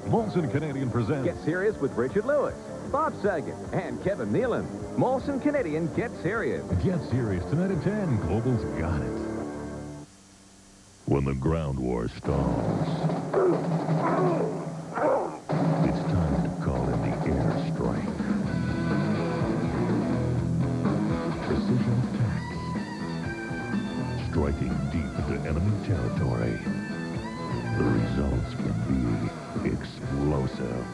Molson Canadian presents Get Serious with Richard Lewis, Bob Saget, and Kevin Nealon. Molson Canadian Get Serious. Get Serious tonight at 10. Global's got it. When the ground war stalls, it's time to call in the airstrike. Precision attacks. Striking deep into enemy territory. The results can be explosive.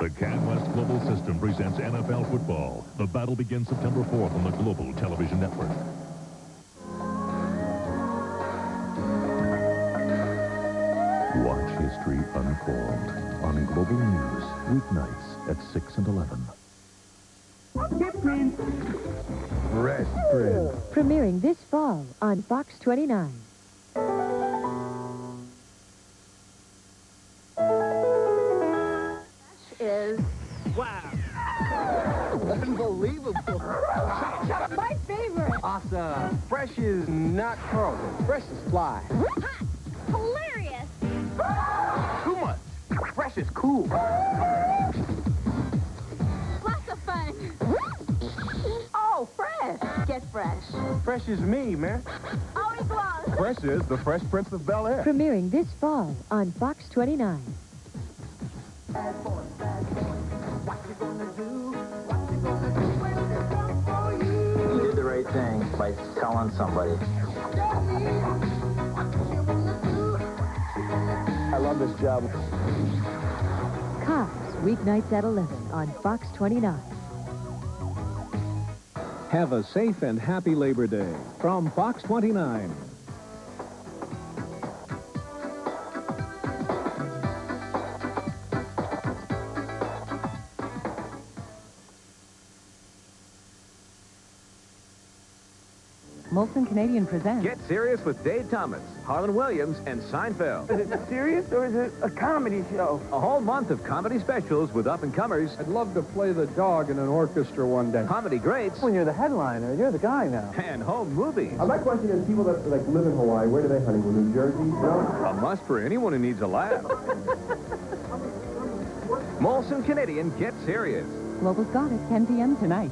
The CanWest Global System presents NFL football. The battle begins September 4th on the Global Television Network. Watch history unfold on Global News, weeknights at 6 and 11. Fresh Prince. Premiering this fall on Fox 29. Is Unbelievable. my favorite. Awesome. Fresh is not Carlton. Fresh is fly. Hot. Hilarious. Too much. Fresh is cool. Lots of fun. Oh, fresh. Get fresh. Fresh is me, man. Always love. Fresh is the Fresh Prince of Bel-Air. Premiering this fall on Fox 29. You did the right thing by telling somebody. I love this job. Cops, weeknights at 11 on Fox 29. Have a safe and happy Labor Day from Fox 29. Molson Canadian presents Get Serious with Dave Thomas, Harlan Williams, and Seinfeld. Is it serious or is it a comedy show? A whole month of comedy specials with up-and-comers, I'd love to play the dog in an orchestra one day. comedy greats, When you're the headliner, you're the guy now. and home movies. My question is, people that live in Hawaii, where do they honeymoon? New Jersey? No? A must for anyone who needs a laugh. Molson Canadian Get Serious. Global's got it, 10 p.m. tonight.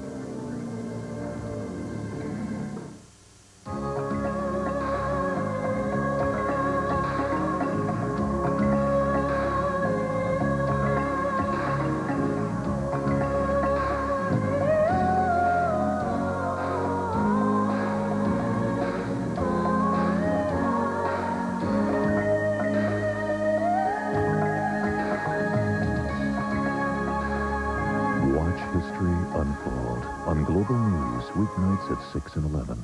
Watch history unfold on Global News, weeknights at 6 and 11.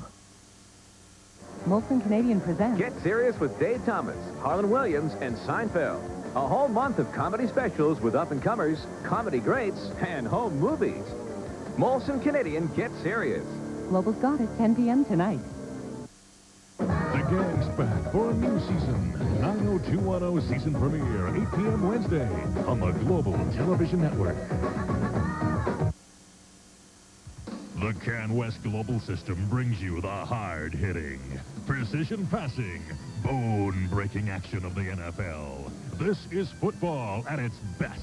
Molson Canadian presents Get Serious with Dave Thomas, Harlan Williams, and Seinfeld. A whole month of comedy specials with up-and-comers, comedy greats, and home movies. Molson Canadian Get Serious. Global's got it, 10 p.m. tonight. The gang's back for a new season. 90210 season premiere, 8 p.m. Wednesday on the Global Television Network. The CanWest Global System brings you the hard-hitting, precision passing, bone-breaking action of the NFL. This is football at its best.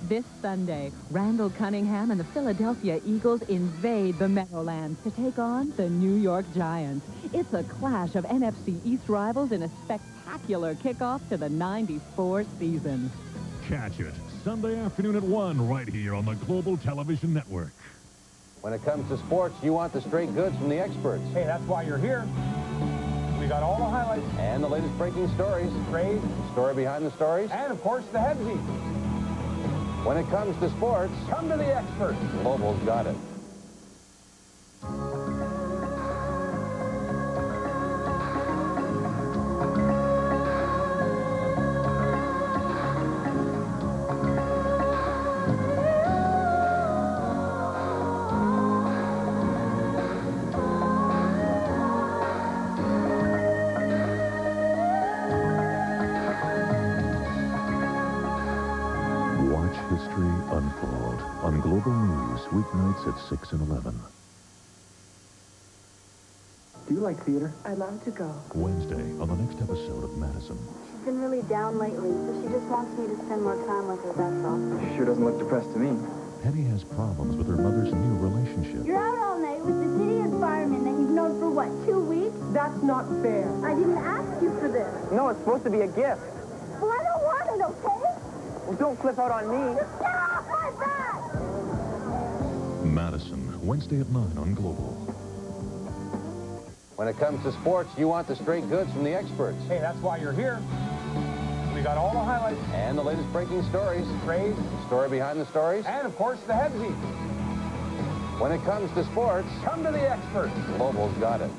This Sunday, Randall Cunningham and the Philadelphia Eagles invade the Meadowlands to take on the New York Giants. It's a clash of NFC East rivals in a spectacular kickoff to the '94 season. Catch it Sunday afternoon at 1 right here on the Global Television Network. When it comes to sports, you want the straight goods from the experts. Hey, that's why you're here. We got all the highlights. And the latest breaking stories. Trade. The story behind the stories. And, of course, the headseat. When it comes to sports, Come to the experts. Global's got it. Watch history unfold on Global News, weeknights at 6 and 11. Do you like theater? I'd love to go. Wednesday on the next episode of Madison. She's been really down lately, so she just wants me to spend more time with her, that's all. She sure doesn't look depressed to me. Hetty has problems with her mother's new relationship. You're out all night with this idiot fireman that you've known for, what, 2 weeks? That's not fair. I didn't ask you for this. No, it's supposed to be a gift. Well, I don't want it, okay? Well, don't flip out on me. Just get off my back! Madison, Wednesday at 9 on Global. When it comes to sports, you want the straight goods from the experts. Hey, that's why you're here. We got all the highlights. And the latest breaking stories. Trades. The story behind the stories. And, of course, the headsies. When it comes to sports, Come to the experts. Global's got it.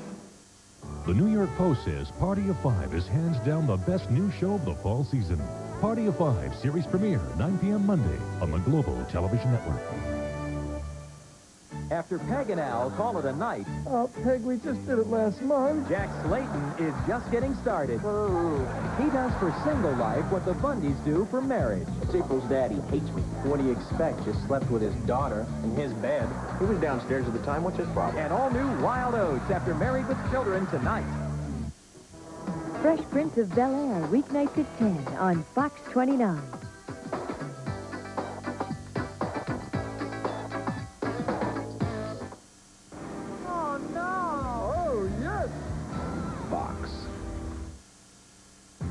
The New York Post says Party of Five is hands down the best new show of the fall season. Party of Five series premiere, 9 p.m. Monday on the Global Television Network. After Peg and Al call it a night, Oh, Peg, we just did it last month. Jack Slayton is just getting started. He does for single life what the Bundys do for marriage. It's April's daddy hates me. What do you expect? Just slept with his daughter in his bed. He was downstairs at the time. What's his problem? And all new Wild Oats after Married with Children tonight. Fresh Prince of Bel-Air, weeknights at 10 on Fox 29. Oh, no. Oh, yes. Fox.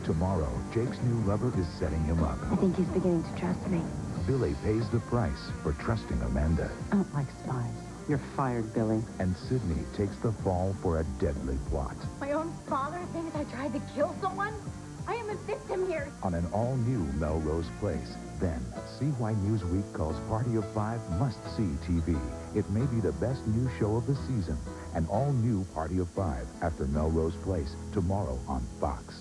Tomorrow, Jake's new lover is setting him up. I think he's beginning to trust me. Billy pays the price for trusting Amanda. I don't like spies. You're fired, Billy. And Sydney takes the fall for a deadly plot. My own father thinks I tried to kill someone? I am a victim here. On an all-new Melrose Place. Then, see why Newsweek calls Party of Five must-see TV. It may be the best new show of the season. An all-new Party of Five after Melrose Place, tomorrow on Fox.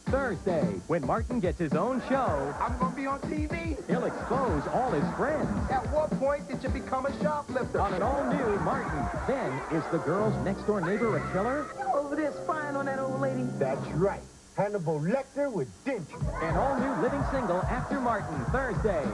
Thursday, when Martin gets his own show, I'm going to be on TV. he'll expose all his friends. At what point did you become a shoplifter? On an all-new Martin. Then, is the girl's next-door neighbor a killer? Over there spying on that old lady? That's right. Hannibal Lecter with dentures. An all-new living single after Martin, Thursday.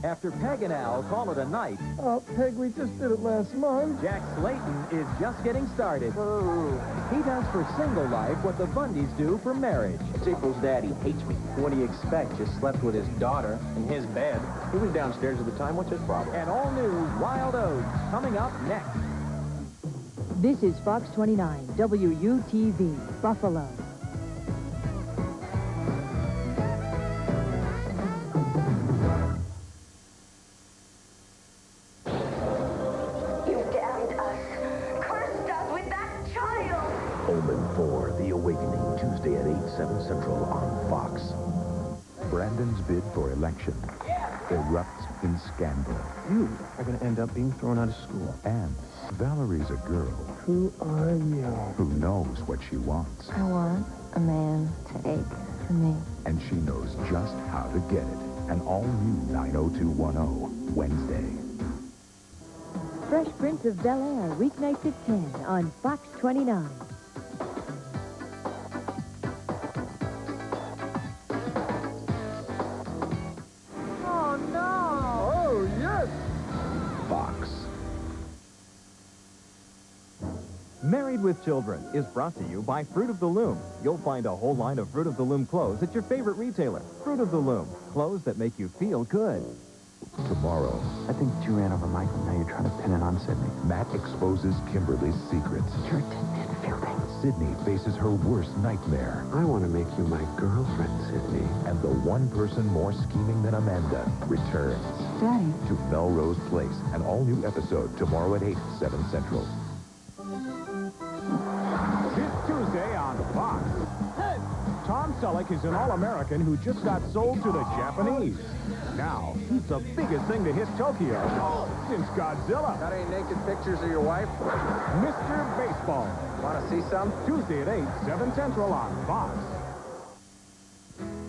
After Peg and Al call it a night, Oh, Peg, we just did it last month. Jack Slayton is just getting started. He does for single life what the Bundys do for marriage. It's April's daddy hates me. What do you expect? Just slept with his daughter in his bed. He was downstairs at the time. What's his problem? And all new Wild Oats coming up next. This is Fox 29, WUTV, Buffalo. You damned us. Cursed us with that child. Omen 4, The Awakening, Tuesday at 8, 7 Central on Fox. Brandon's bid for election erupts in scandal. You are going to end up being thrown out of school. And Valerie's a girl Who are you? who knows what she wants. I want a man to ache for me. And she knows just how to get it. An all-new 90210, Wednesday. Fresh Prince of Bel-Air, weeknights at 10 on Fox 29. Oh, no. Oh, yes. Fox. Married with Children is brought to you by Fruit of the Loom. You'll find a whole line of Fruit of the Loom clothes at your favorite retailer. Fruit of the Loom, clothes that make you feel good. Tomorrow, I think that you ran over Michael. Now you're trying to pin it on Sydney. Matt exposes Kimberly's secrets. You're addicted to feeling. Sydney faces her worst nightmare. I want to make you my girlfriend, Sydney. And the one person more scheming than Amanda returns. Daddy. To Melrose Place. An all-new episode tomorrow at 8, 7 Central. This Tuesday on Fox. Tom Selleck is an All-American who just got sold to the Japanese. Now, he's the biggest thing to hit Tokyo since Godzilla. Got any naked pictures of your wife? Mr. Baseball. Want to see some? Tuesday at 8, 7 Central on Fox.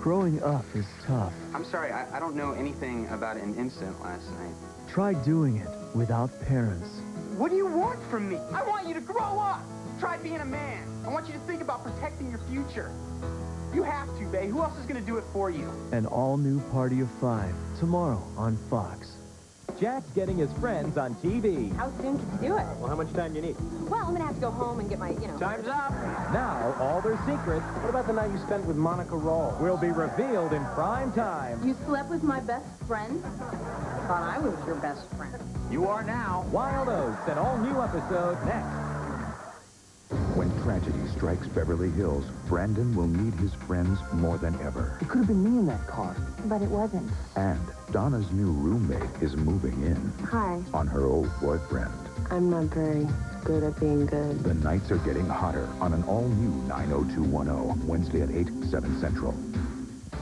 Growing up is tough. I'm sorry, I don't know anything about an incident last night. Try doing it without parents. What do you want from me? I want you to grow up. Try being a man. I want you to think about protecting your future. You have to, babe. Who else is going to do it for you? An all-new Party of Five, tomorrow on Fox. Jack's getting his friends on TV. How soon can you do it? Well, how much time do you need? Well, I'm going to have to go home and get my, Time's up. Now, all their secrets. What about the night you spent with Monica Rawls? Will be revealed in prime time. You slept with my best friend? Thought I was your best friend. You are now. Wild Oats, an all-new episode next. When tragedy strikes Beverly Hills, Brandon will need his friends more than ever. It could have been me in that car. But it wasn't. And Donna's new roommate is moving in Hi. on her old boyfriend. I'm not very good at being good. The nights are getting hotter on an all-new 90210, Wednesday at 8, 7 Central.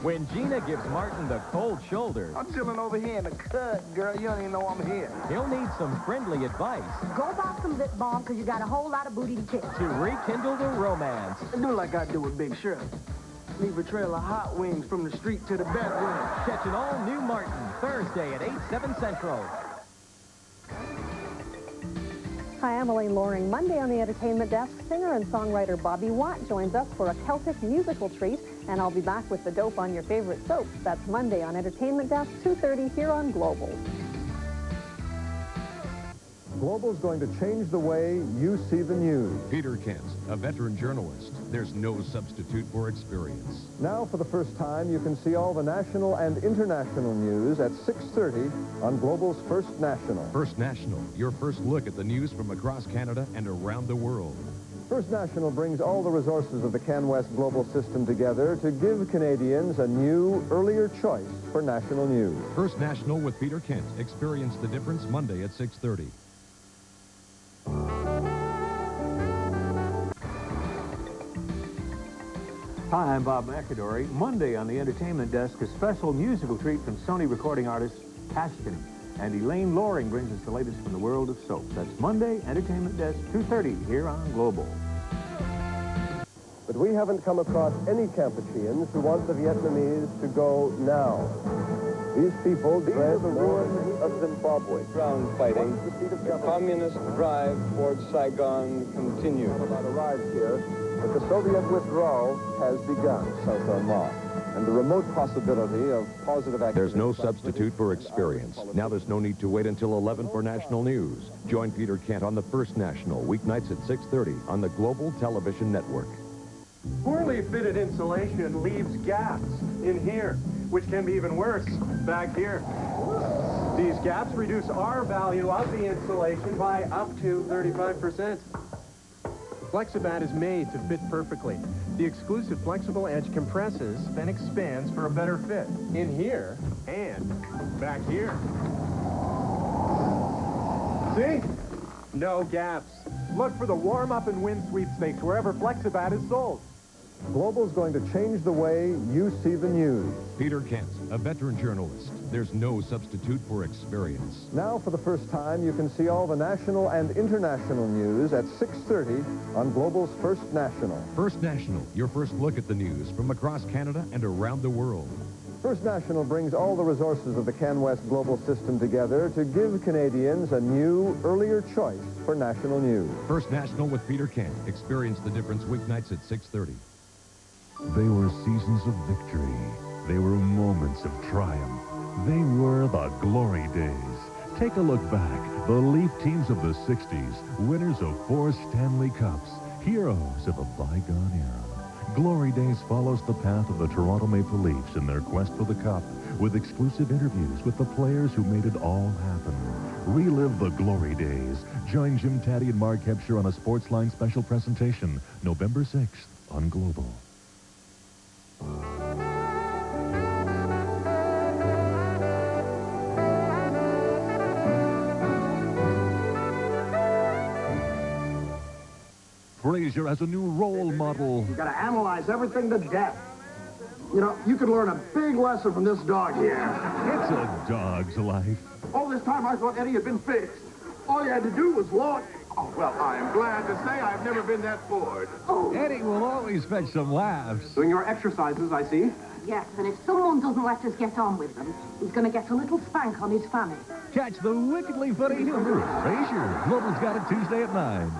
When Gina gives Martin the cold shoulder, I'm chilling over here in the cut, girl. You don't even know I'm here. he'll need some friendly advice Go buy some lip balm because you got a whole lot of booty to kiss. to rekindle the romance. Do like I do with Big Shirley. Leave a trail of hot wings from the street to the bedroom. Catch an all-new Martin, Thursday at 8, 7 Central. Hi, I'm Elaine Loring. Monday on the entertainment desk, singer and songwriter Bobby Watt joins us for a Celtic musical treat, and I'll be back with the dope on your favorite soaps. That's Monday on Entertainment Desk, 2:30 here on Global. Global's going to change the way you see the news. Peter Kent, a veteran journalist. There's no substitute for experience. Now, for the first time, you can see all the national and international news at 6:30 on Global's First National. First National, your first look at the news from across Canada and around the world. First National brings all the resources of the CanWest Global system together to give Canadians a new, earlier choice for national news. First National with Peter Kent. Experience the difference Monday at 6:30. Hi, I'm Bob McAdory. Monday on the entertainment desk, a special musical treat from Sony recording artist Ashton. And Elaine Loring brings us the latest from the world of soap. That's Monday, entertainment desk, 2:30 here on Global. But we haven't come across any Kampucheans who want the Vietnamese to go now. These people dread the ruins of Zimbabwe. Ground fighting. The communist drive towards Saigon continues. About arrived here, but the Soviet withdrawal has begun. South Myanmar. And the remote possibility of positive action. There's no substitute for experience. Now there's no need to wait until 11 for national news. Join Peter Kent on the First National, weeknights at 6:30 on the Global Television Network. Poorly fitted insulation leaves gaps in here, which can be even worse back here. These gaps reduce R value of the insulation by up to 35%. Flexibat is made to fit perfectly. The exclusive flexible edge compresses, then expands for a better fit. In here and back here. See? No gaps. Look for the warm-up and win sweepstakes wherever Flexibat is sold. Global's going to change the way you see the news. Peter Kent, a veteran journalist. There's no substitute for experience. Now, for the first time, you can see all the national and international news at 6:30 on Global's First National. First National, your first look at the news from across Canada and around the world. First National brings all the resources of the CanWest Global system together to give Canadians a new, earlier choice for national news. First National with Peter Kent. Experience the difference weeknights at 6:30. They were seasons of victory. They were moments of triumph. They were the glory days. Take a look back. The Leaf teams of the 60s, winners of 4 Stanley Cups, heroes of a bygone era. Glory Days follows the path of the Toronto Maple Leafs in their quest for the Cup, with exclusive interviews with the players who made it all happen. Relive the Glory Days. Join Jim Taddy and Mark Hebscher on a Sportsline special presentation, November 6th on Global. Frazier as a new role model. You gotta analyze everything to death. You know, you could learn a big lesson from this dog here. It's a dog's life. All this time I thought Eddie had been fixed. All you had to do was walk. Oh, well, I am glad to say I've never been that bored. Oh. Eddie will always fetch some laughs. Doing your exercises, I see. Yes, and if someone doesn't let us get on with them, he's going to get a little spank on his fanny. Catch the wickedly funny humor. Frazier, Global's got it Tuesday at 9.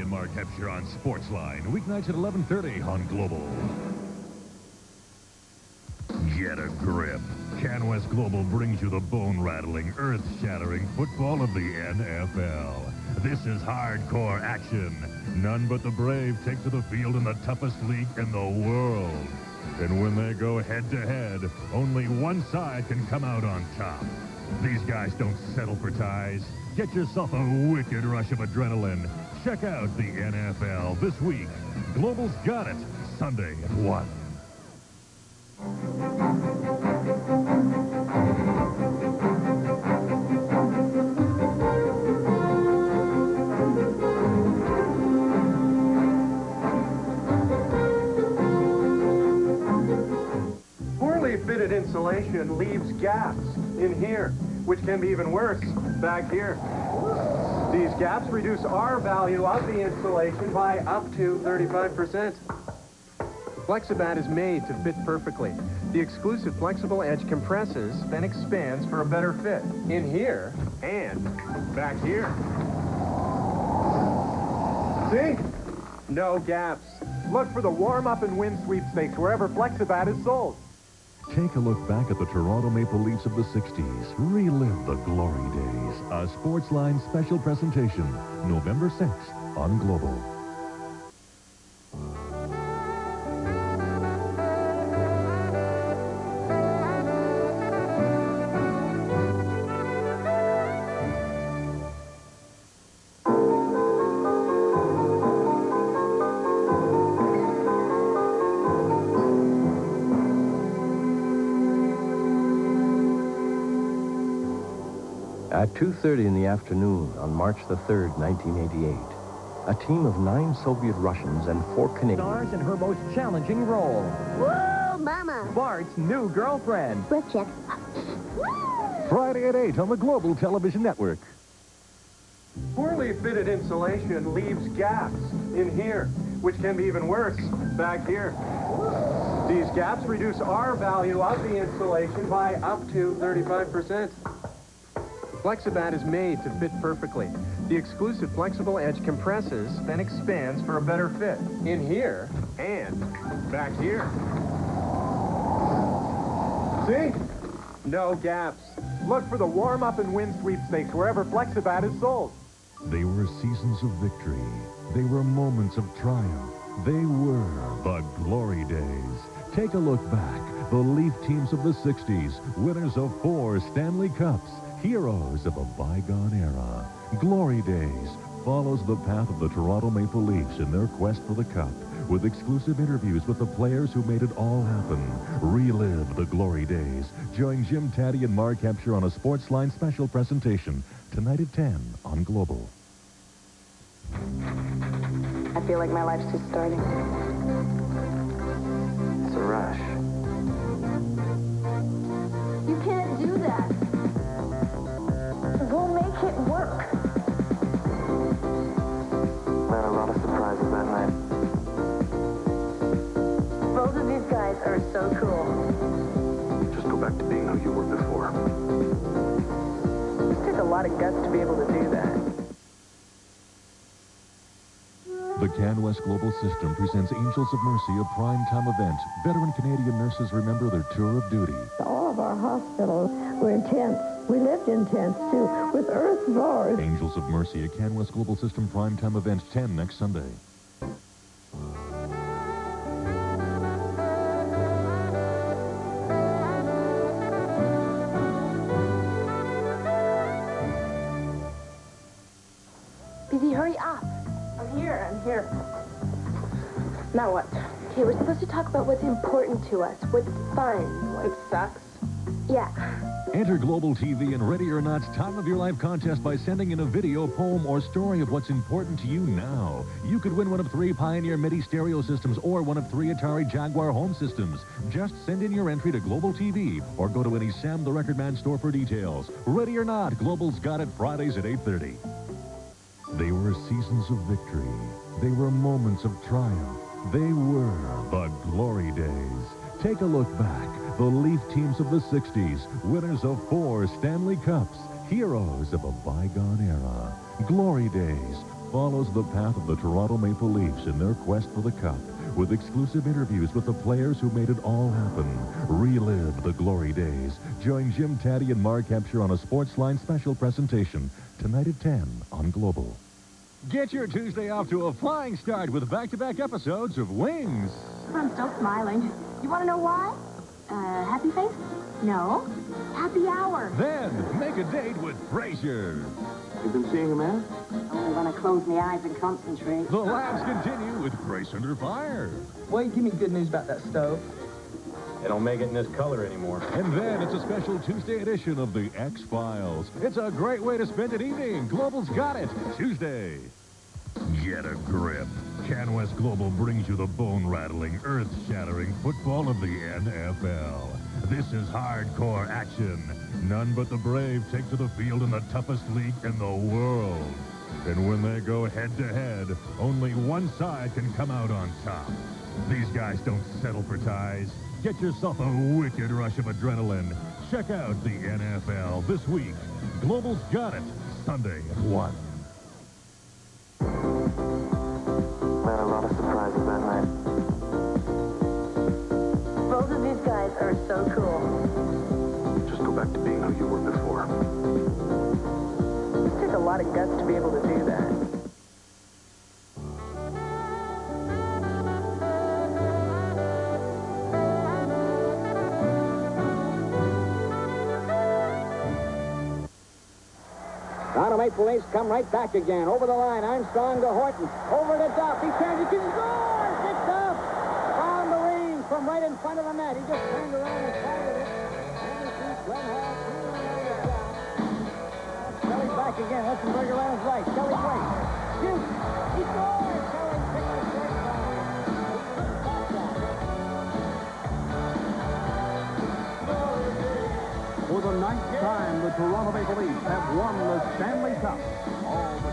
and Mark Hepsher on Sportsline, weeknights at 11:30 on Global. Get a grip. CanWest Global brings you the bone-rattling, earth-shattering football of the NFL. This is hardcore action. None but the brave take to the field in the toughest league in the world. And when they go head-to-head, only one side can come out on top. These guys don't settle for ties. Get yourself a wicked rush of adrenaline. Check out the NFL this week. Global's got it, Sunday at 1. Poorly fitted insulation leaves gaps in here, which can be even worse back here. These gaps reduce R value of the insulation by up to 35%. Flexibat is made to fit perfectly. The exclusive flexible edge compresses, then expands for a better fit in here and back here. See? No gaps. Look for the warm-up and win sweepstakes wherever Flexibat is sold. Take a look back at the Toronto Maple Leafs of the 60s. Relive the glory days. A Sportsline special presentation, November 6th on Global. At 2:30 in the afternoon on March the 3rd, 1988, a team of 9 Soviet Russians and 4 Canadians Stars in her most challenging role. Whoa, Mama! Bart's new girlfriend. Breath check. Friday at 8 on the Global Television Network. Poorly fitted insulation leaves gaps in here, which can be even worse back here. These gaps reduce R value of the insulation by up to 35%. Flexibat is made to fit perfectly. The exclusive flexible edge compresses, then expands for a better fit in here and back here. See? No gaps. Look for the warm-up and win sweepstakes wherever Flexibat is sold. They were seasons of victory. They were moments of triumph. They were the glory days. Take a look back. The Leaf teams of the 60s, winners of 4 Stanley Cups, heroes of a bygone era. Glory Days follows the path of the Toronto Maple Leafs in their quest for the Cup, with exclusive interviews with the players who made it all happen. Relive the Glory Days. Join Jim Taddy and Mark Hepsher on a Sportsline special presentation tonight at 10 on Global. I feel like my life's just starting. It's a rush. You can't do that. We'll make it work. There are a lot of surprises that night. Both of these guys are so cool. Just go back to being who you were before. It took a lot of guts to be able to do that. The CanWest Global System presents Angels of Mercy, a primetime event. Veteran Canadian nurses remember their tour of duty. All of our hospitals were in tents. We lived in tents, too, with earth floors. Angels of Mercy, a CanWest Global System primetime event, 10 next Sunday. Busy, hurry up. I'm here. Now what? Okay, we're supposed to talk about what's important to us, what's fun, what sucks. Yeah. Enter Global TV and Ready or Not's Time of Your Life contest by sending in a video, poem, or story of what's important to you now. You could win one of 3 Pioneer MIDI stereo systems or one of 3 Atari Jaguar home systems. Just send in your entry to Global TV or go to any Sam the Record Man store for details. Ready or Not, Global's got it Fridays at 8:30. They were seasons of victory. They were moments of triumph. They were the glory days. Take a look back. The Leaf teams of the 60s, winners of 4 Stanley Cups, heroes of a bygone era. Glory Days follows the path of the Toronto Maple Leafs in their quest for the Cup, with exclusive interviews with the players who made it all happen. Relive the glory days. Join Jim Taddy and Mark Hepsher on a Sportsline special presentation tonight at 10 on Global. Get your Tuesday off to a flying start with back-to-back episodes of Wings. I'm still smiling. You want to know why? Happy face? No. Happy hour. Then make a date with Frasier. You've been seeing a man? Only when I close my eyes and concentrate. The laughs continue with Grace Under Fire. Wait, give me good news about that stove. They don't make it in this color anymore. And then it's a special Tuesday edition of the X-Files. It's a great way to spend an evening. Global's got it. Tuesday. Get a grip. CanWest Global brings you the bone-rattling, earth-shattering football of the NFL. This is hardcore action. None but the brave take to the field in the toughest league in the world. And when they go head-to-head, only one side can come out on top. These guys don't settle for ties. Get yourself a wicked rush of adrenaline. Check out the NFL this week. Global's got it. Sunday at 1. Man, a lot of surprises that night. Both of these guys are so cool. Just go back to being who you were before. It took a lot of guts to be able to do that. Toronto Maple Leafs come right back again. Over the line, Armstrong to Horton. Over to Duff. He turns it to the score. Picked up. Found the range from right in front of the net. He just turned around and fired it. And he sees Glenn Hall. Kelly's back again. Lessenberger on his right. Kelly waits. Shoots. He scores. Kelly picked the short down. For the ninth time, the Toronto Maple Leafs have won the Stanley Cup. All the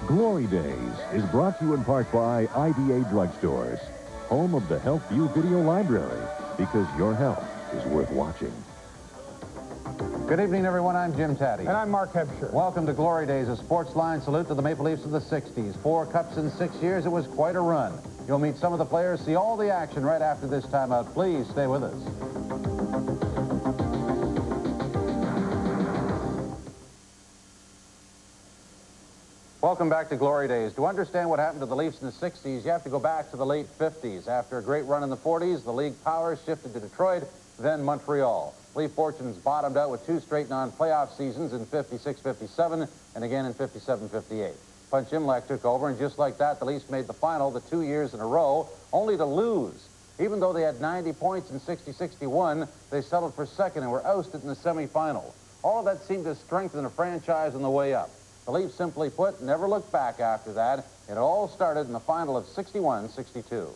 Glory Days is brought to you in part by IDA Drugstores, home of the Health View Video Library, because your health is worth watching. Good evening, everyone. I'm Jim Taddy. And I'm Mark Hepsher. Welcome to Glory Days, a sports line salute to the Maple Leafs of the 60s. 4 cups in 6 years. It was quite a run. You'll meet some of the players, see all the action right after this timeout. Please stay with us. Welcome back to Glory Days. To understand what happened to the Leafs in the 60s, you have to go back to the late 50s. After a great run in the 40s, the league power shifted to Detroit, then Montreal. Leaf fortunes bottomed out with 2 straight non-playoff seasons in 56-57 and again in 57-58. Punch Imlach took over, and just like that, the Leafs made the final the 2 years in a row, only to lose. Even though they had 90 points in 60-61, they settled for second and were ousted in the semifinal. All of that seemed to strengthen the franchise on the way up. The Leafs, simply put, never looked back after that. It all started in the final of 61-62.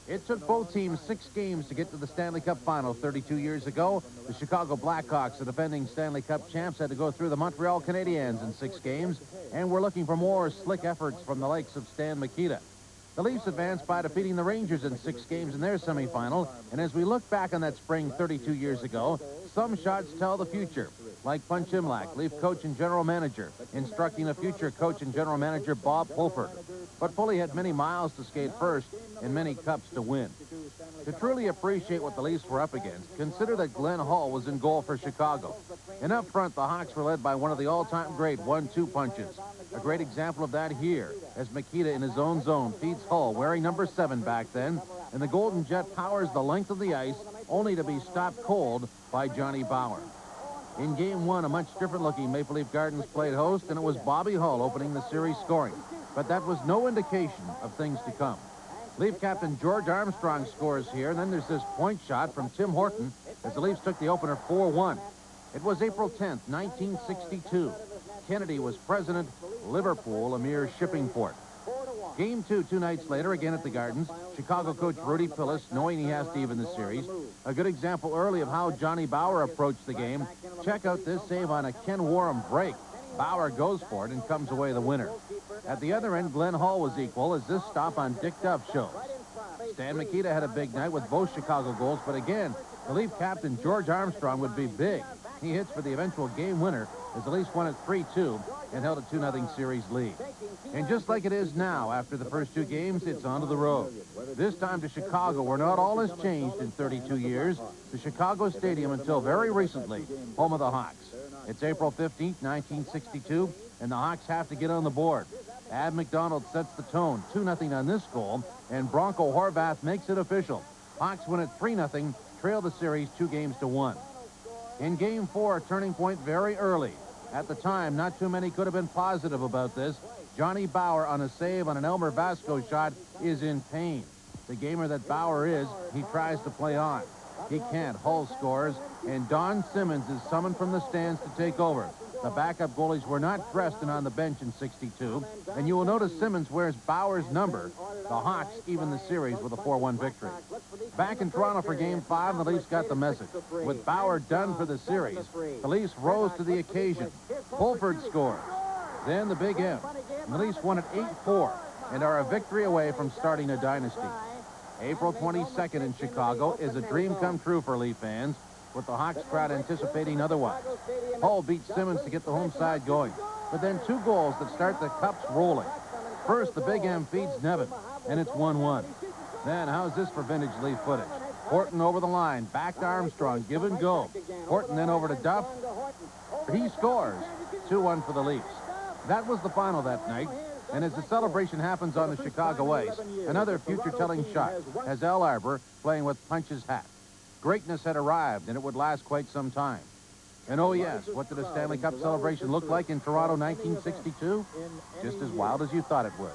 It took both teams 6 games to get to the Stanley Cup final 32 years ago. The Chicago Blackhawks, the defending Stanley Cup champs, had to go through the Montreal Canadiens in 6 games, and we're looking for more slick efforts from the likes of Stan Mikita. The Leafs advanced by defeating the Rangers in 6 games in their semifinal, and as we look back on that spring 32 years ago, some shots tell the future, like Punch Imlach, Leaf coach and general manager, instructing the future coach and general manager Bob Pulford. But Pulley had many miles to skate first and many cups to win. To truly appreciate what the Leafs were up against, consider that Glenn Hall was in goal for Chicago. And up front, the Hawks were led by one of the all-time great 1-2 punches. A great example of that here, as Mikita in his own zone feeds Hull, wearing number 7 back then, and the Golden Jet powers the length of the ice, only to be stopped cold by Johnny Bauer. In Game 1, a much different-looking Maple Leaf Gardens played host, and it was Bobby Hull opening the series scoring. But that was no indication of things to come. Leaf captain George Armstrong scores here, and then there's this point shot from Tim Horton as the Leafs took the opener 4-1. It was April 10th, 1962. Kennedy was president, Liverpool a mere shipping port. Game 2, 2 nights later, again at the Gardens. Chicago coach Rudy Pillis, knowing he has to even the series. A good example early of how Johnny Bauer approached the game. Check out this save on a Ken Warham break. Bauer goes for it and comes away the winner. At the other end, Glenn Hall was equal, as this stop on Dick Duff shows. Stan Mikita had a big night with both Chicago goals, but again, The Leaf captain, George Armstrong, would be big. He hits for the eventual game winner as the Leafs won it 3-2 and held a 2-0 series lead. And just like it is now, after the first two games, it's on to the road. This time to Chicago, where not all has changed in 32 years. The Chicago Stadium, until very recently, home of the Hawks. It's April 15th, 1962, and the Hawks have to get on the board. Ab McDonald sets the tone, 2-0 on this goal, and Bronco Horvath makes it official. Hawks win it 3-0, trail the series 2-1. In Game 4, a turning point very early. At the time, not too many could have been positive about this. Johnny Bauer, on a save on an Elmer Vasco shot, is in pain. The gamer that Bauer is, he tries to play on. He can't. Hull scores, and Don Simmons is summoned from the stands to take over. The backup goalies were not dressed and on the bench in 62, and you will notice Simmons wears Bauer's number. The Hawks even the series with a 4-1 victory. Back in Toronto for Game 5, the Leafs got the message. With Bauer done for the series, the Leafs rose to the occasion. Fulford scored. Then the Big M. And the Leafs won it 8-4 and are a victory away from starting a dynasty. April 22nd in Chicago is a dream come true for Leaf fans, with the Hawks crowd anticipating otherwise. Hull beats Simmons to get the home side going, but then two goals that start the Cups rolling. First, the Big M feeds Nevin, and it's 1-1. Then, how's this for vintage Leaf footage? Horton over the line, back to Armstrong, give and go. Horton then over to Duff. He scores. 2-1 for the Leafs. That was the final that night, and as the celebration happens on the Chicago ice, another future-telling shot has Al Arbor playing with Punch's hat. Greatness had arrived, and it would last quite some time. And oh yes, what did a Stanley Cup celebration look like in Toronto 1962? Just as wild as you thought it would.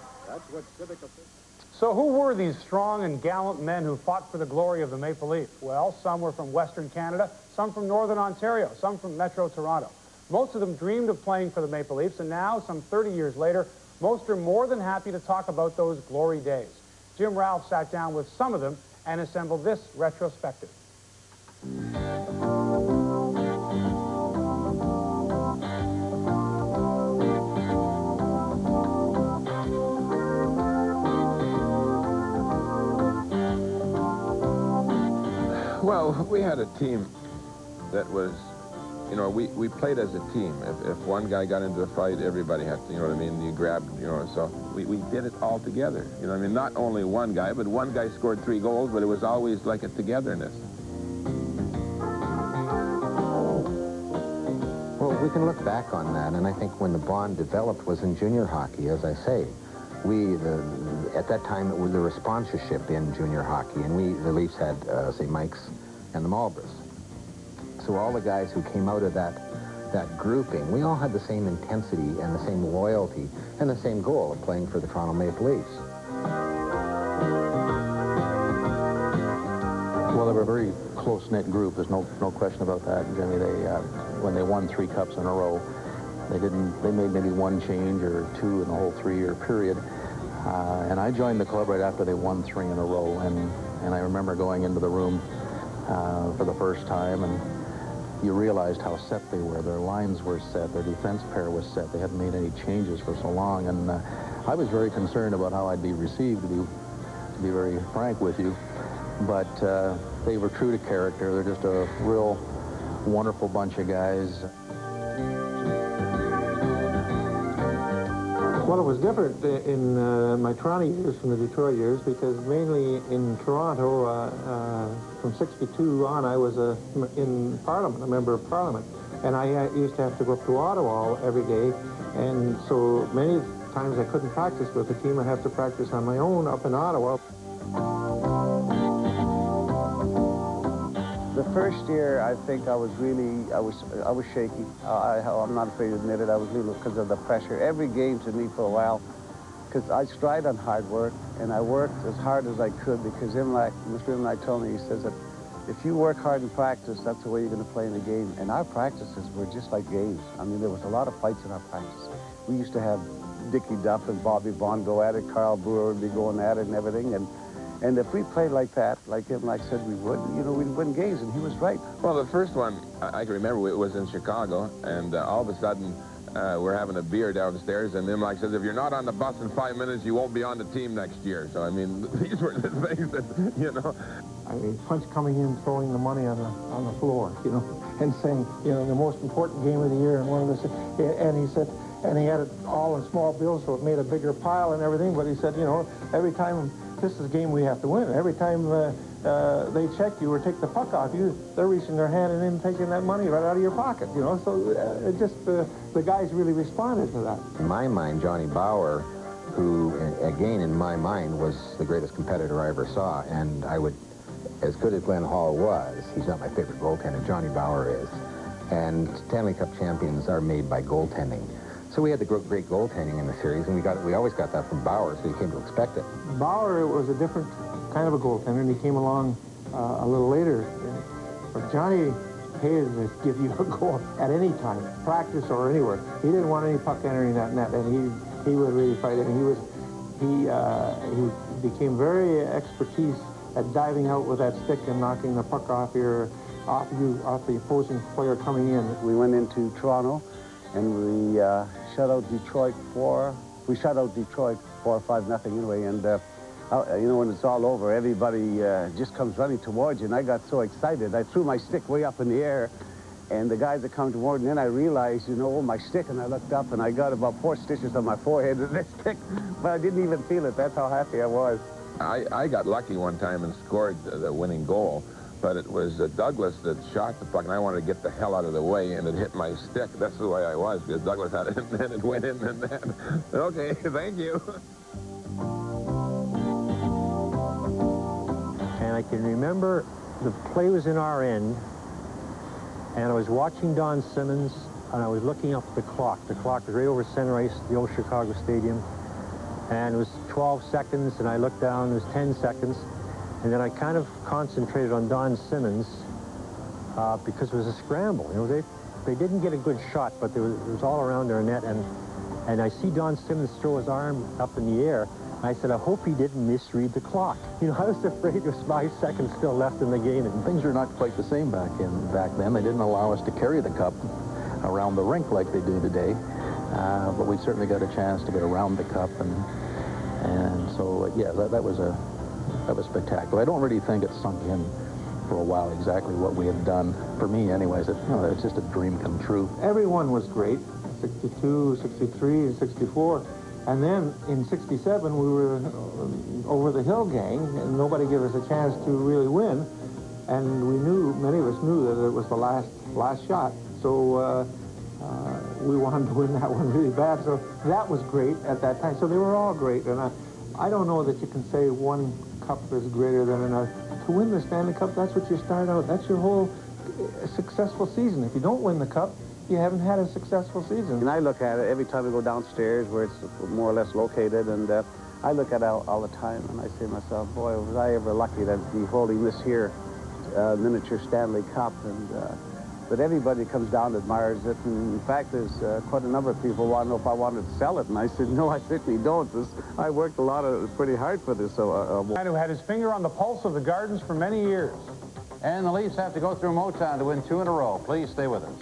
So who were these strong and gallant men who fought for the glory of the Maple Leaf? Well, some were from Western Canada, some from Northern Ontario, some from Metro Toronto. Most of them dreamed of playing for the Maple Leafs, and now, some 30 years later, most are more than happy to talk about those glory days. Jim Ralph sat down with some of them and assembled this retrospective. Well, we had a team that was, you know, we played as a team. If one guy got into a fight, everybody had to, you know what I mean? You grabbed, you know, so we did it all together. You know what I mean? Not only one guy, but one guy scored 3 goals, but it was always like a togetherness. Well, we can look back on that, and I think when the bond developed was in junior hockey, as I say. At that time, it was the sponsorship in junior hockey, and the Leafs had, say, Mike's and the Marlboros. So all the guys who came out of that grouping, we all had the same intensity and the same loyalty and the same goal of playing for the Toronto Maple Leafs. Well, they were a very close-knit group. There's no question about that, Jimmy. When they won 3 cups in a row, they made maybe 1 change or 2 in the whole 3-year period. And I joined the club right after they won 3 in a row, and I remember going into the room for the first time, and you realized how set they were. Their lines were set, their defense pair was set. They hadn't made any changes for so long, and I was very concerned about how I'd be received, to be very frank with you. But they were true to character. They're just a real wonderful bunch of guys. Well, it was different in my Toronto years from the Detroit years, because mainly in Toronto, from 62 on, I was in Parliament, a member of Parliament. And I used to have to go up to Ottawa every day, and so many times I couldn't practice with the team. I'd have to practice on my own up in Ottawa. The first year, I think I was shaky. I'm not afraid to admit it. I was really, because of the pressure. Every game to me for a while, because I stride on hard work, and I worked as hard as I could, because Mr. Imlach told me, he says that if you work hard in practice, that's the way you're going to play in the game. And our practices were just like games. I mean, there was a lot of fights in our practice. We used to have Dickie Duff and Bobby Bond go at it. Carl Brewer would be going at it and everything. And if we played like that, like Imlach said we would, you know, we'd win games, and he was right. Well, the first one, I can remember, it was in Chicago, and all of a sudden, we're having a beer downstairs, and Imlach says, if you're not on the bus in 5 minutes, you won't be on the team next year. So, I mean, these were the things that, you know. punch coming in, throwing the money on the floor, you know, and saying, you know, the most important game of the year, and one of the, and he said, and he had it all in small bills, so it made a bigger pile and everything. But he said, you know, every time this is a game we have to win. Every time they check you or take the puck off you, they're reaching their hand and then taking that money right out of your pocket, you know. So the guys really responded to that. In my mind, Johnny Bauer, who, again, in my mind, was the greatest competitor I ever saw, and I would, as good as Glenn Hall was, he's not my favorite goaltender, Johnny Bauer is. And Stanley Cup champions are made by goaltending. So we had the great goaltending in the series, and we always got that from Bauer, so you came to expect it. Bauer was a different kind of a goaltender, and he came along a little later. But Johnny hated to give you a goal at any time, practice or anywhere. He didn't want any puck entering that net, and he would really fight it. And he became very expertise at diving out with that stick and knocking the puck off the opposing player coming in. We went into Toronto, and we shut out Detroit 4. We shut out Detroit 4-5-0 anyway, and you know, when it's all over, everybody just comes running towards you, and I got so excited. I threw my stick way up in the air, and the guys that come toward me, and then I realized, you know, my stick, and I looked up, and I got about 4 stitches on my forehead with this stick, but I didn't even feel it. That's how happy I was. I got lucky one time and scored the winning goal, but it was Douglas that shot the puck, and I wanted to get the hell out of the way, and it hit my stick. That's the way I was, because Douglas had it, and then it went in, and then, okay, thank you. And I can remember the play was in our end, and I was watching Don Simmons, and I was looking up at the clock. The clock was right over center ice, the old Chicago Stadium, and it was 12 seconds, and I looked down, it was 10 seconds, and then I kind of concentrated on Don Simmons because it was a scramble. You know, they didn't get a good shot, but it was all around their net, and I see Don Simmons throw his arm up in the air. I said, I hope he didn't misread the clock. You know, I was afraid there was 5 seconds still left in the game. And things are not quite the same back then. They didn't allow us to carry the cup around the rink like they do today. But we certainly got a chance to get around the cup, and so yeah, that was spectacular. I don't really think it sunk in for a while exactly what we had done. For me, anyways, it's just a dream come true. Everyone was great. 62, 63, 64. And then in 67, we were over the hill gang, and nobody gave us a chance to really win. And we knew, many of us knew that it was the last shot. So we wanted to win that one really bad. So that was great at that time. So they were all great. And I don't know that you can say one cup is greater than another. To win the Stanley Cup, that's what you start out. That's your whole successful season. If you don't win the cup, you haven't had a successful season. And I look at it every time we go downstairs where it's more or less located, and I look at it all the time, and I say to myself, boy, was I ever lucky to be holding this here miniature Stanley Cup. And but everybody comes down and admires it, and in fact, there's quite a number of people want to know if I wanted to sell it, and I said, no, I certainly don't. I worked pretty hard for this. A man who had his finger on the pulse of the Gardens for many years. And the Leafs have to go through Motown to win 2 in a row. Please stay with us.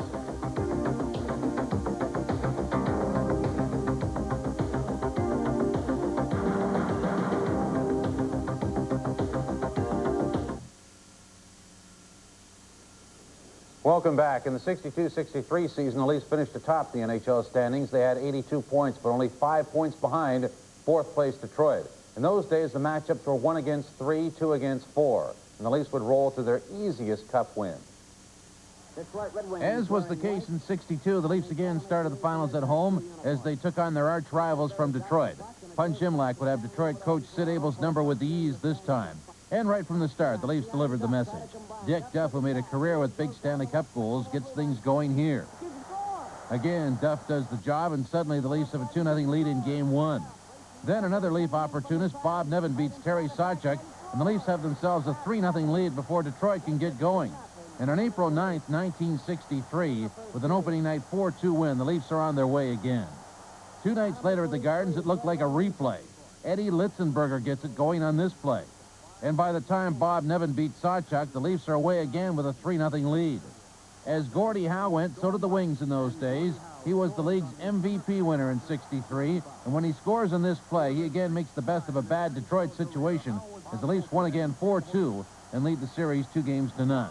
Welcome back. In the 62-63 season, the Leafs finished atop the NHL standings. They had 82 points, but only 5 points behind fourth place Detroit. In those days, the matchups were 1 against 3, 2 against 4, and the Leafs would roll to their easiest cup win. As was the case in 62, the Leafs again started the finals at home as they took on their arch rivals from Detroit. Punch Imlach would have Detroit coach Sid Abel's number with the ease this time. And right from the start, the Leafs delivered the message. Dick Duff, who made a career with big Stanley Cup goals, gets things going here. Again, Duff does the job, and suddenly the Leafs have a 2-0 lead in Game 1. Then another Leaf opportunist, Bob Nevin, beats Terry Sawchuk, and the Leafs have themselves a 3-0 lead before Detroit can get going. And on April 9th, 1963, with an opening night 4-2 win, the Leafs are on their way again. 2 nights later at the Gardens, it looked like a replay. Eddie Litzenberger gets it going on this play. And by the time Bob Nevin beat Sawchuk, the Leafs are away again with a 3-0 lead. As Gordie Howe went, so did the Wings in those days. He was the league's MVP winner in 63, and when he scores in this play, he again makes the best of a bad Detroit situation as the Leafs won again 4-2 and lead the series 2-0.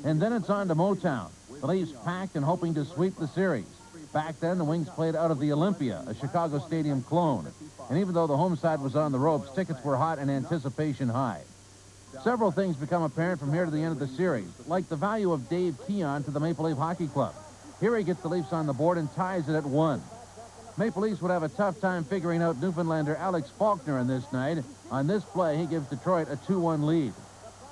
And then it's on to Motown. The Leafs packed and hoping to sweep the series. Back then, the Wings played out of the Olympia, a Chicago Stadium clone. And even though the home side was on the ropes, tickets were hot and anticipation high. Several things become apparent from here to the end of the series, like the value of Dave Keon to the Maple Leaf Hockey Club. Here he gets the Leafs on the board and ties it at 1. Maple Leafs would have a tough time figuring out Newfoundlander Alex Faulkner in this night. On this play, he gives Detroit a 2-1 lead.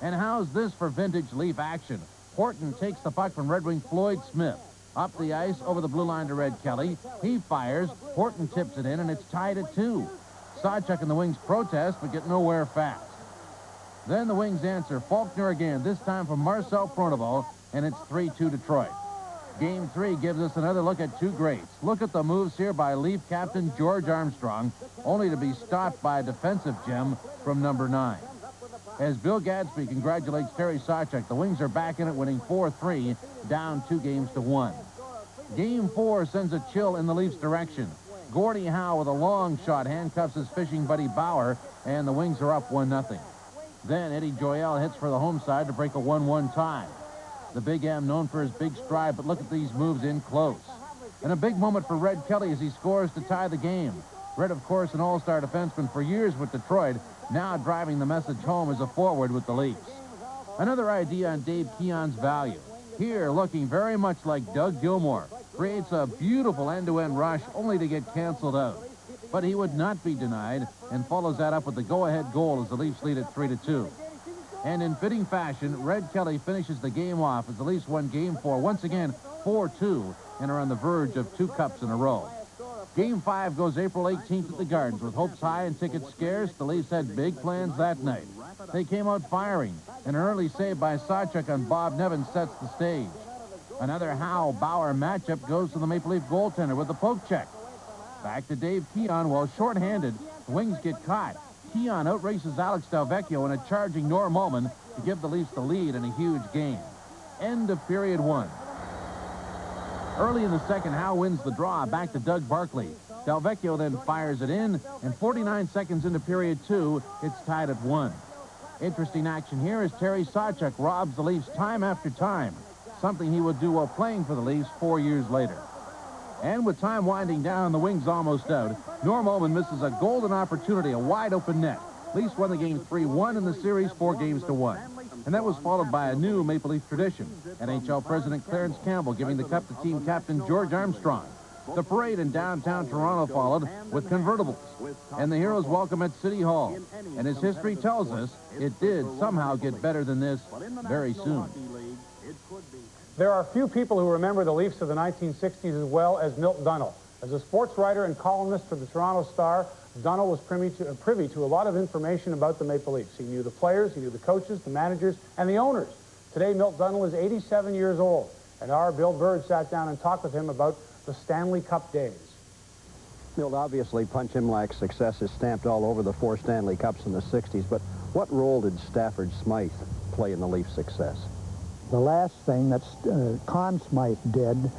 And how's this for vintage Leaf action? Horton takes the puck from Red Wing Floyd Smith. Up the ice, over the blue line to Red Kelly. He fires. Horton tips it in, and it's tied at 2. Sawchuk and the Wings protest, but get nowhere fast. Then the Wings answer. Faulkner again, this time from Marcel Pronovo, and it's 3-2 Detroit. Game 3 gives us another look at two greats. Look at the moves here by Leaf captain George Armstrong, only to be stopped by a defensive gem from number 9. As Bill Gadsby congratulates Terry Sawchuk, the Wings are back in it, winning 4-3, down 2-1. Game 4 sends a chill in the Leafs' direction. Gordie Howe with a long shot handcuffs his fishing buddy Bauer, and the Wings are up 1-0. Then Eddie Joyelle hits for the home side to break a 1-1 tie. The Big M known for his big stride, but look at these moves in close. And a big moment for Red Kelly as he scores to tie the game. Red, of course, an all-star defenseman for years with Detroit, now driving the message home as a forward with the Leafs. Another idea on Dave Keon's value. Here, looking very much like Doug Gilmour, creates a beautiful end-to-end rush only to get canceled out. But he would not be denied and follows that up with the go-ahead goal as the Leafs lead at 3-2. And in fitting fashion, Red Kelly finishes the game off as the Leafs won Game 4, once again 4-2, and are on the verge of 2 cups in a row. Game 5 goes April 18th at the Gardens. With hopes high and tickets scarce, the Leafs had big plans that night. They came out firing. An early save by Sawchuk on Bob Nevin sets the stage. Another Howe-Bauer matchup goes to the Maple Leaf goaltender with the poke check. Back to Dave Keon. While shorthanded, the Wings get caught. Keon outraces Alex Delvecchio in a charging Norm Ullman to give the Leafs the lead in a huge game. End of period 1. Early in the second, Howe wins the draw back to Doug Barkley. Delvecchio then fires it in, and 49 seconds into period 2, it's tied at 1. Interesting action here as Terry Sawchuk robs the Leafs time after time, something he would do while playing for the Leafs 4 years later. And with time winding down, the Wings almost out, Norm Ullman misses a golden opportunity, a wide-open net. Leafs won the game 3-1 in the series, 4-1. And that was followed by a new Maple Leaf tradition. NHL President Clarence Campbell giving the cup to team captain George Armstrong. The parade in downtown Toronto followed with convertibles. And the heroes welcome at City Hall. And as history tells us, it did somehow get better than this very soon. There are few people who remember the Leafs of the 1960s as well as Milt Dunnell. As a sports writer and columnist for the Toronto Star, Dunnell was privy to a lot of information about the Maple Leafs. He knew the players, he knew the coaches, the managers, and the owners. Today, Milt Dunnell is 87 years old, and our Bill Bird sat down and talked with him about the Stanley Cup days. Milt, obviously, Punch Imlach's success is stamped all over the 4 Stanley Cups in the 60s, but what role did Stafford Smythe play in the Leafs' success? The last thing that Conn Smythe did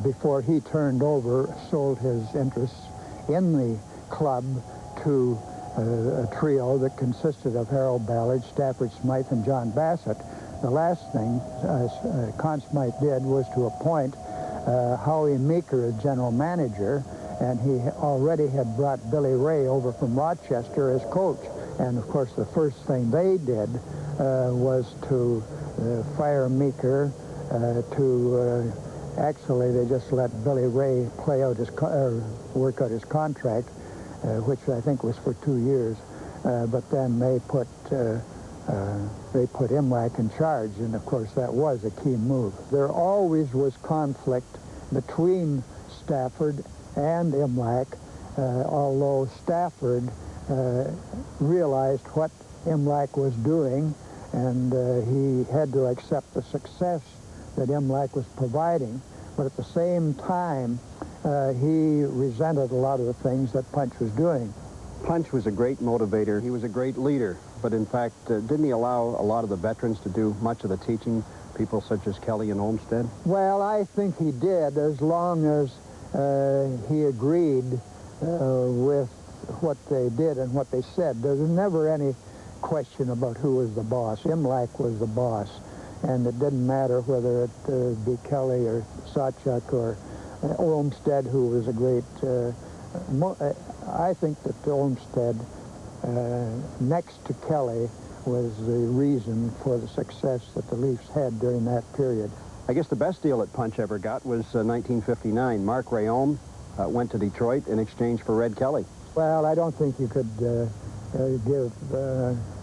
before he turned over, sold his interests in the club to a trio that consisted of Harold Ballard, Stafford Smythe, and John Bassett. The last thing Conn Smythe did was to appoint Howie Meeker as general manager, and he already had brought Billy Ray over from Rochester as coach. And, of course, the first thing they did was to fire Meeker, actually they just let Billy Ray play out his work out his contract, which I think was for 2 years. But then they put Imlach in charge, and of course that was a key move. There always was conflict between Stafford and Imlach, although Stafford realized what Imlach was doing, and he had to accept the success that Imlach was providing. But at the same time, he resented a lot of the things that Punch was doing. Punch was a great motivator. He was a great leader. But in fact, didn't he allow a lot of the veterans to do much of the teaching, people such as Kelly and Olmsted? Well, I think he did, as long as he agreed with what they did and what they said. There was never any question about who was the boss. Imlach was the boss, and it didn't matter whether it be Kelly or Sawchuk or Olmsted, who was a great... I think that Olmsted, next to Kelly, was the reason for the success that the Leafs had during that period. I guess the best deal that Punch ever got was 1959. Mark Rayome went to Detroit in exchange for Red Kelly. Well, I don't think you could give,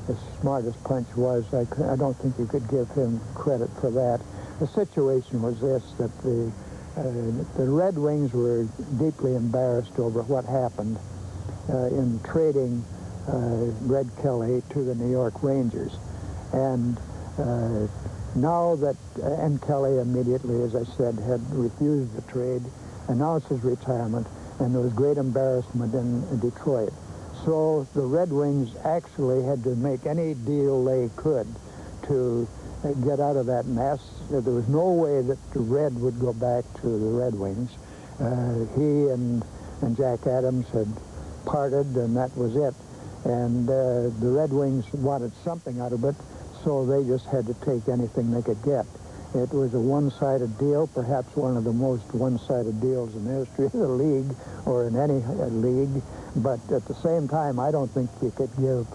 as smart as Punch was, I don't think you could give him credit for that. The situation was this, that the Red Wings were deeply embarrassed over what happened in trading Red Kelly to the New York Rangers. And now that, and Kelly immediately, as I said, had refused the trade, announced his retirement, and there was great embarrassment in Detroit. So the Red Wings actually had to make any deal they could to get out of that mess. There was no way that the Red would go back to the Red Wings. He and Jack Adams had parted, and that was it. And the Red Wings wanted something out of it, so they just had to take anything they could get. It was a one-sided deal, perhaps one of the most one-sided deals in the history of the league, or in any league. But at the same time, I don't think you could give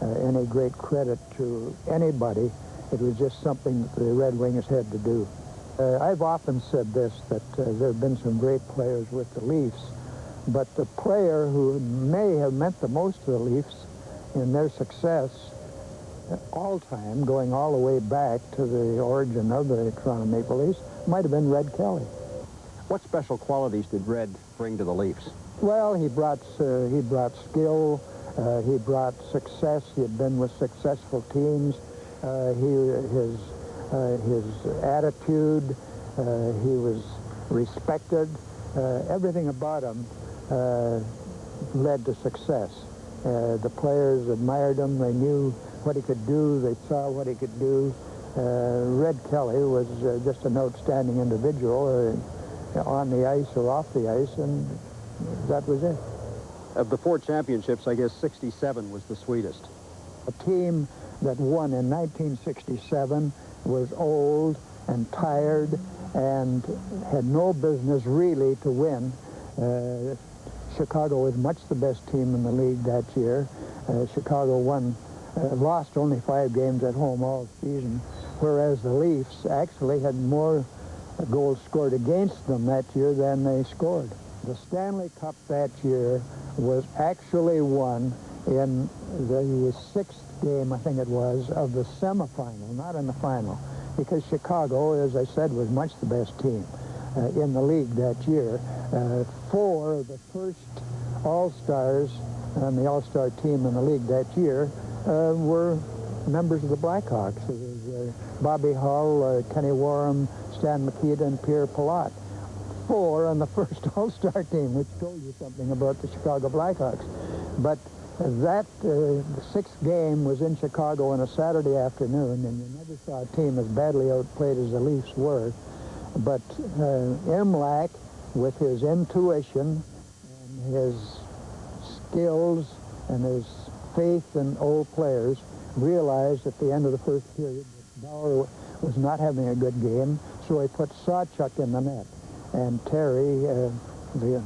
any great credit to anybody. It was just something that the Red Wings had to do. I've often said this, that there have been some great players with the Leafs, but the player who may have meant the most to the Leafs in their success all time, going all the way back to the origin of the Toronto Maple Leafs, might have been Red Kelly. What special qualities did Red bring to the Leafs? Well, he brought skill, he brought success. He had been with successful teams. His attitude, he was respected. Everything about him led to success. The players admired him. They knew what he could do. They saw what he could do. Red Kelly was just an outstanding individual on the ice or off the ice, and that was it. Of the 4 championships, I guess 67 was the sweetest. A team that won in 1967 was old and tired and had no business really to win. Chicago was much the best team in the league that year. Chicago lost only 5 games at home all season, whereas the Leafs actually had more goals scored against them that year than they scored. The Stanley Cup that year was actually won in the 6th game, I think it was, of the semifinal, not in the final, because Chicago, as I said, was much the best team in the league that year. 4 of the first All-Stars on the All-Star team in the league that year were members of the Blackhawks. It was Bobby Hull, Kenny Warham, Stan Mikita, and Pierre Pilote. 4 on the first All-Star team, which told you something about the Chicago Blackhawks. But that, the 6th game was in Chicago on a Saturday afternoon, and you never saw a team as badly outplayed as the Leafs were. But Imlach, with his intuition and his skills and his faith in old players, realized at the end of the first period that Bauer was not having a good game, so he put Sawchuk in the net. And Terry, the